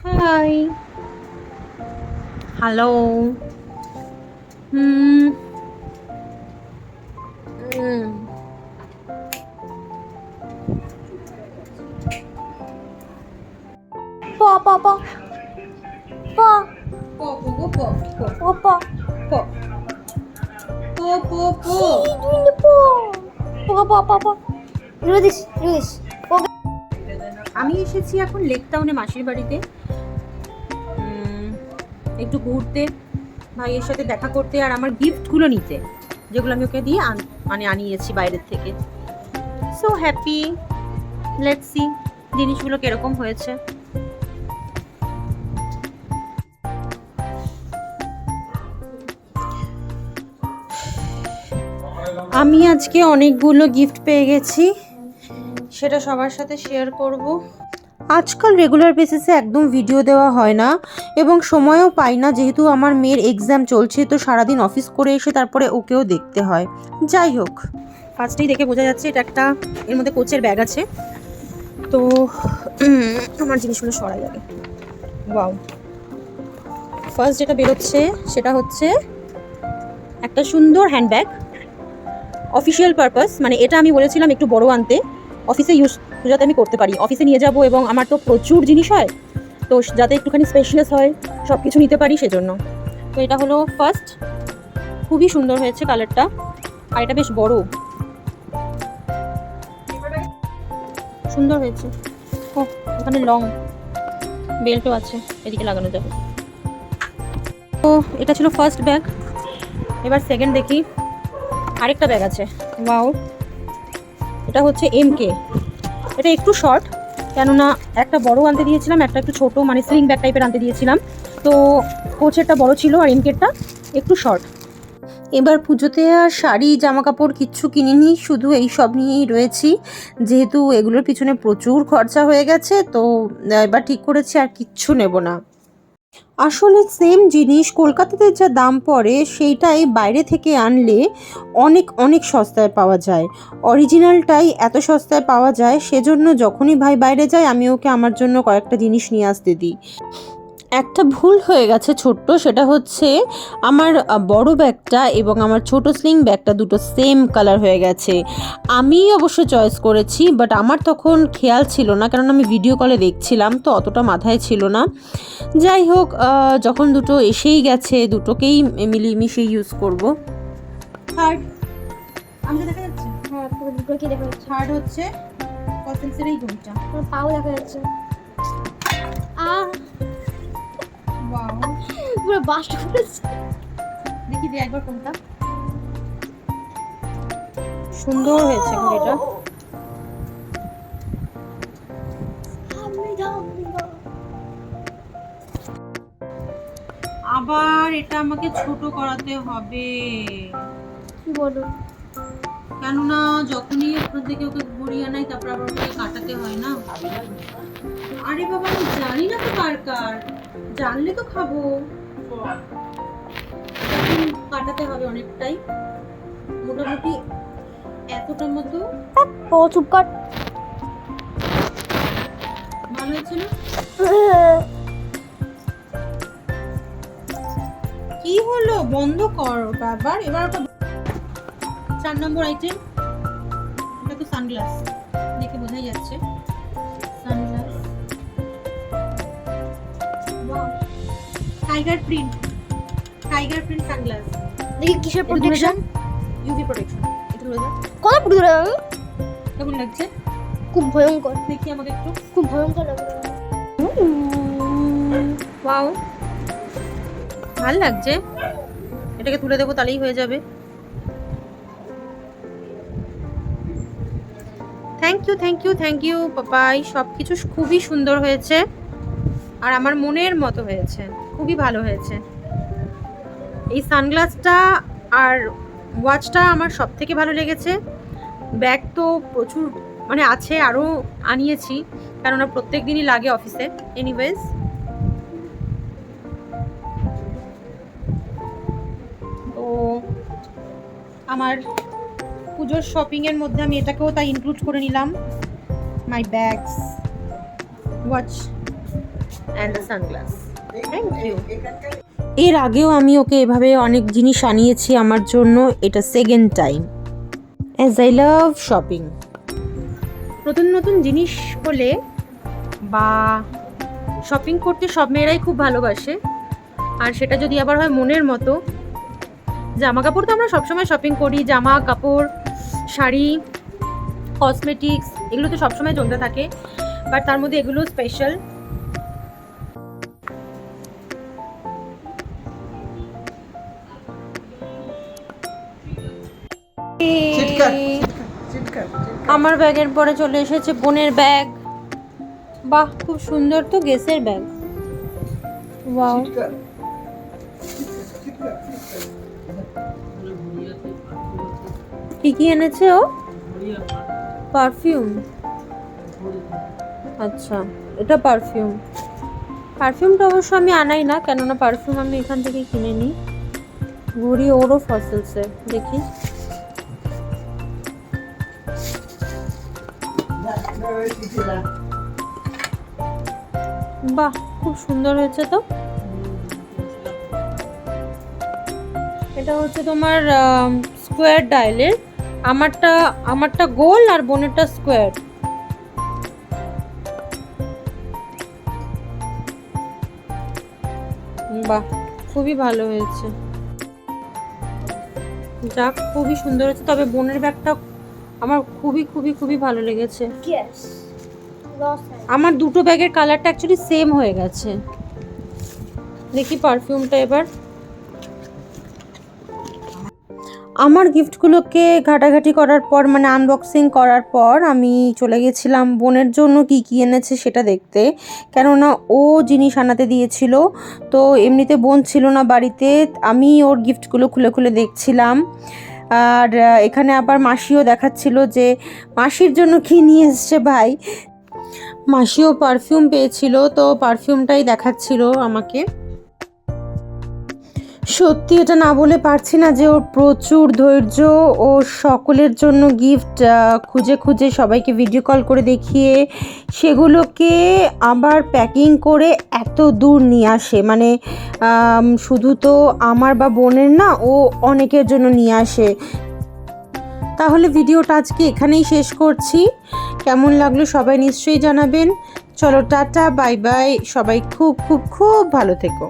High, hello. হুম হুম। প প প প প প গো প প প প প প প প। দুই প প প প প রুদিস রুদিস আমি এসেছি এখন লেক টাউনে মাসির বাড়িতে একটু ঘুরতে, ভাইয়ের সাথে দেখা করতে আর আমার গিফটগুলো নিতে, যেগুলো আমি ওকে দিয়ে আনিয়েছি বাইরের থেকে। So happy. লেটস সি জিনিসগুলো কিরকম হয়েছে। আমি আজকে অনেকগুলো গিফট পেয়ে গেছি, সেটা সবার সাথে শেয়ার করব। আজকাল রেগুলার বেসিসে একদম ভিডিও দেওয়া হয় না এবং সময়ও পাই না, যেহেতু আমার মেয়ের এক্সাম চলছে, তো সারাদিন অফিস করে এসে তারপরে ওকেও দেখতে হয়। যাই হোক, ফার্স্টেই দেখে বোঝা যাচ্ছে এটা একটা, এর মধ্যে কোচের ব্যাগ আছে। তো আমার জিনিসগুলো সরাই আগে। ওয়াও, ফার্স্ট যেটা বেরোচ্ছে সেটা হচ্ছে একটা সুন্দর হ্যান্ডব্যাগ, অফিসিয়াল পারপাস। মানে এটা আমি বলেছিলাম একটু বড় আনতে, অফিসে ইউজ যাতে আমি করতে পারি, অফিসে নিয়ে যাব এবং আমার তো প্রচুর জিনিস হয়, তো যাতে একটুখানি স্পেশিয়াস হয়, সব কিছু নিতে পারি সেজন্য। তো এটা হলো ফার্স্ট, খুবই সুন্দর হয়েছে কালারটা, আর এটা বেশ বড়, সুন্দর হয়েছে। ও, এখানে লং বেল্টও আছে, এদিকে লাগানো যাবে। তো এটা ছিল ফার্স্ট ব্যাগ। এবার সেকেন্ড দেখি, আরেকটা ব্যাগ আছে। ওয়াও, এটা হচ্ছে MK। এটা একটু শর্ট, কেননা একটা বড় আনতে দিয়েছিলাম, একটা একটু ছোট, মানে স্লিং ব্যাগ টাইপের আনতে দিয়েছিলাম। তো কোচেরটা বড় ছিল আর MKটা একটু শর্ট। এবার পুজোতে আর শাড়ি জামা কাপড় কিচ্ছু কিনিনি, শুধু এই সব নিয়েই রয়েছি, যেহেতু এগুলোর পিছনে প্রচুর খরচা হয়ে গেছে। তো এবার ঠিক করেছি আর কিচ্ছু নেব না। আসলে সেম জিনিস কলকাতাতে যা দাম পড়ে সেইটাই বাইরে থেকে আনলে অনেক অনেক সস্তায় পাওয়া যায়। অরিজিনালটাই এত সস্তায় পাওয়া যায়, সেজন্য যখনই ভাই বাইরে যায় আমি ওকে আমার জন্য কয়েকটা জিনিস নিয়ে আসতে দিই। একটা ভুল হয়ে গেছে ছোট্ট, সেটা হচ্ছে আমার বড় ব্যাগটা এবং আমার ছোট স্লিং ব্যাগটা দুটো সেম কালার হয়ে গেছে। আমি অবশ্য চয়েস করেছি, বাট আমার তখন খেয়াল ছিল না, কারণ আমি ভিডিও কলে দেখছিলাম, তো অতটা মাথায় ছিল না। যাই হোক, যখন দুটো এসেই গেছে, দুটোকেই মিলিয়ে ইউজ করব। থার্ড, আমাকে দেখা যাচ্ছে? হ্যাঁ পুরো দুটো কি দেখা যাচ্ছে? থার্ড হচ্ছে কসমেটিক্সের এই ঘড়িটা। আমার পাও দেখা যাচ্ছে। আ ওয়াও, পুরো বাস্ট করেছে। দেখি দে একবার কোনটা। সুন্দর হয়েছে ঘড়িটা। আবার এটা আমাকে ছোট করাতে হবে, কি বলো? কেননা যখনই ওখান থেকে ওকে ঘুরি আনাই তারপর আবার ওকে কাটাতে হয় না। আরে বাবা, আমি জানি না তো কার কার, জানলে তো খাবো। এখন কাটাতে হবে অনেকটাই, মোটামুটি এতটা মতো। ও চুপ কর। ভালো হয়েছে না? কি হলো, বন্ধ কর ওটা আবার। এবার ওটা 4 নম্বর আইটেম, এটা তো সানগ্লাস, দেখে বোঝাই যাচ্ছে sunglass. Tiger print, tiger print sunglass. দেখি কিসের প্রোটেকশন? UV protection. এটা হলো যা, কত পুরো কেমন লাগছে খুব ভয়ঙ্কর, দেখি আমাকে একটু। খুব ভয়ঙ্কর লাগে। ওয়াও, ভালো লাগছে। এটাকে তুলে দেবো, তাহলেই হয়ে যাবে। Thank you thank you thank you Papai, সব কিছু খুবই সুন্দর হয়েছে আর আমার মনের মতো হয়েছে, খুবই ভালো হয়েছে। এই সানগ্লাসটা আর ওয়াচটা আমার সব থেকে ভালো লেগেছে। ব্যাগ তো প্রচুর মানে আছে, আরও আনিয়েছি, কেননা প্রত্যেক দিনই লাগে অফিসে। এনিওয়েজ, তো আমার পুজোর শপিংয়ের মধ্যে আমি এটাকেও তাই ইনক্লুড করে নিলাম, my bags, watch and the sunglass. Thank you. এর আগেও আমি ওকে এভাবে অনেক জিনিস আনিয়েছি আমার জন্য, এটা second time. As I love shopping. নতুন নতুন জিনিস হলে বা শপিং করতে সব মেয়েরাই খুব ভালোবাসে, আর সেটা যদি আবার হয় মনের মতো। জামা কাপড় তো আমরা সবসময় শপিং করি, জামা কাপড়, শাড়ি, কসমেটিক্স, এগুলো তো সবসময় চলতে থাকে, বাট তার মধ্যে এগুলো স্পেশাল। আমার ব্যাগের পরে চলে এসেছে বোনের ব্যাগ। বাহ, খুব সুন্দর তো গেসের ব্যাগ। ওয়াও, কি কি এনেছে ও? পারফিউম। আচ্ছা, এটা পারফিউম। পারফিউমটা অবশ্য আমি আনাই না, কেননা পারফিউম আমি এখান থেকে কিনে নিই। ঘড়ি ওরও ফসলসে, দেখি। বাহ, খুব সুন্দর হয়েছে তো। এটা হচ্ছে তোমার স্কোয়ার ডায়ালের। আমারটা গোল আর বোনেরটা স্কোয়ার। বাহ, খুবই ভালো হয়েছে। যাক, খুবই সুন্দর হয়েছে। তবে বোনের ব্যাগটা আমার খুবই খুবই খুবই ভালো লেগেছে। আমার দুটো ব্যাগের কালারটা অ্যাকচুয়ালি সেম হয়ে গেছে। দেখি পারফিউমটা এবার। আমার গিফটগুলোকে ঘাটাঘাটি করার পর, মানে আনবক্সিং করার পর, আমি চলে গেছিলাম বোনের জন্য কি কি এনেছে সেটা দেখতে, কেননা ও জিনিস আনাতে দিয়েছিল। তো এমনিতে বোন ছিল না বাড়িতে, আমি ওর গিফটগুলো খুলে খুলে দেখছিলাম। আর এখানে আবার মাসিও দেখাচ্ছিল যে মাসির জন্য কি নিয়ে এসছে ভাই। মাসিও পারফিউম পেয়েছিল, তো পারফিউমটাই দেখাচ্ছিল আমাকে। সত্যি এটা না বলে পারছি না যে ওর প্রচুর ধৈর্য। ও সকলের জন্য গিফট খুঁজে খুঁজে সবাইকে ভিডিও কল করে দেখিয়ে সেগুলোকে আবার প্যাকিং করে এত দূর নিয়ে আসে। মানে শুধু তো আমার বা বোনের না, ও অনেকের জন্য নিয়ে আসে। তাহলে ভিডিওটা আজকে এখানেই শেষ করছি। কেমন লাগলো সবাই নিশ্চয়ই জানাবেন। চলো, টাটা, বাই বাই। সবাই খুব খুব খুব ভালো থেকো।